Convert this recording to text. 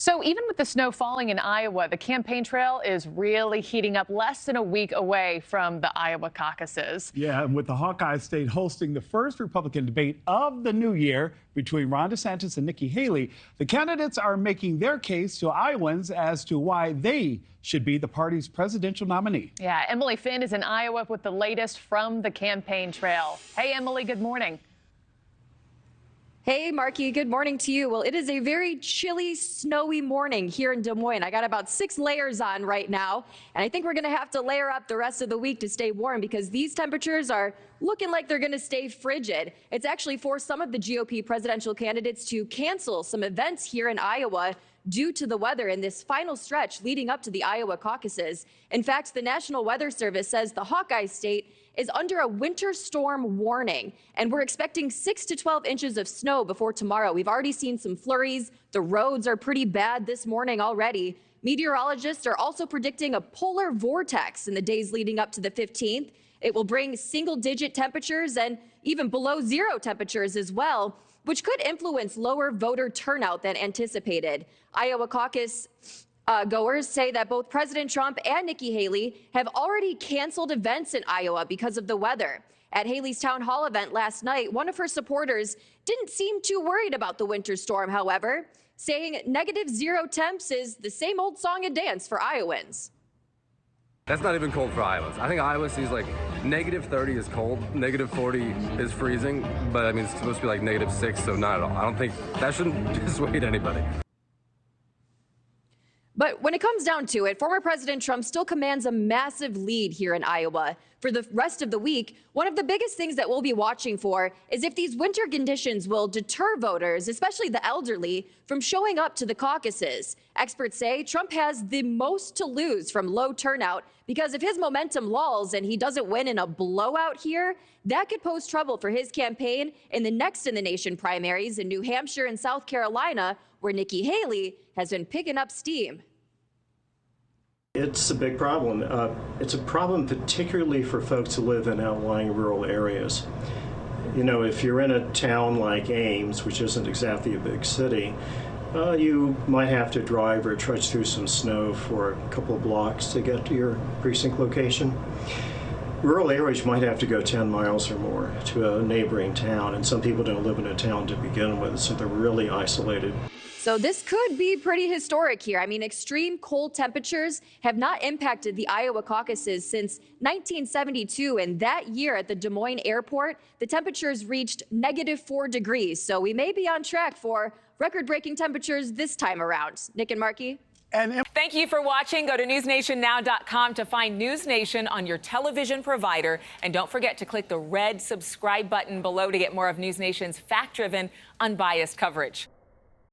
So even with the snow falling in Iowa, the campaign trail is really heating up less than a week away from the Iowa caucuses. Yeah, and with the Hawkeye State hosting the first Republican debate of the new year between Ron DeSantis and Nikki Haley, the candidates are making their case to Iowans as to why they should be the party's presidential nominee. Yeah, Emily Finn is in Iowa with the latest from the campaign trail. Hey, Emily, good morning. Hey, Markie, good morning to you. Well, it is a very chilly, snowy morning here in Des Moines. I got about 6 layers on right now, and I think we're going to have to layer up the rest of the week to stay warm because these temperatures are looking like they're going to stay frigid. It's actually forced some of the GOP presidential candidates to cancel some events here in Iowa due to the weather in this final stretch leading up to the Iowa caucuses. In fact, the National Weather Service says the Hawkeye State is under a winter storm warning, and we're expecting 6 to 12 inches of snow before tomorrow. We've already seen some flurries. The roads are pretty bad this morning already. Meteorologists are also predicting a polar vortex in the days leading up to the 15th. It will bring single-digit temperatures and even below zero temperatures as well, which could influence lower voter turnout than anticipated. Iowa caucus goers say that both President Trump and Nikki Haley have already canceled events in Iowa because of the weather. At Haley's town hall event last night, one of her supporters didn't seem too worried about the winter storm, however, saying -0 temps is the same old song and dance for Iowans. That's not even cold for Iowans. I think Iowa sees like -30 is cold, -40 is freezing, but I mean, it's supposed to be like -6, so not at all. I don't think that shouldn't dissuade anybody. But when it comes down to it, former President Trump still commands a massive lead here in Iowa. For the rest of the week, one of the biggest things that we'll be watching for is if these winter conditions will deter voters, especially the elderly, from showing up to the caucuses. Experts say Trump has the most to lose from low turnout because if his momentum lulls and he doesn't win in a blowout here, that could pose trouble for his campaign in the next in the nation primaries in New Hampshire and South Carolina, where Nikki Haley has been picking up steam. It's a big problem. It's a problem particularly for folks who live in outlying rural areas. You know, if you're in a town like Ames, which isn't exactly a big city, you might have to drive or trudge through some snow for a couple of blocks to get to your precinct location. Rural areas might have to go 10 miles or more to a neighboring town, and some people don't live in a town to begin with, so they're really isolated. So this could be pretty historic here. I mean, extreme cold temperatures have not impacted the Iowa caucuses since 1972. And that year at the Des Moines airport, the temperatures reached -4 degrees. So we may be on track for record-breaking temperatures this time around. Nick and Markie. Thank you for watching. Go to newsnationnow.com to find News Nation on your television provider. And don't forget to click the red subscribe button below to get more of News Nation's fact-driven, unbiased coverage.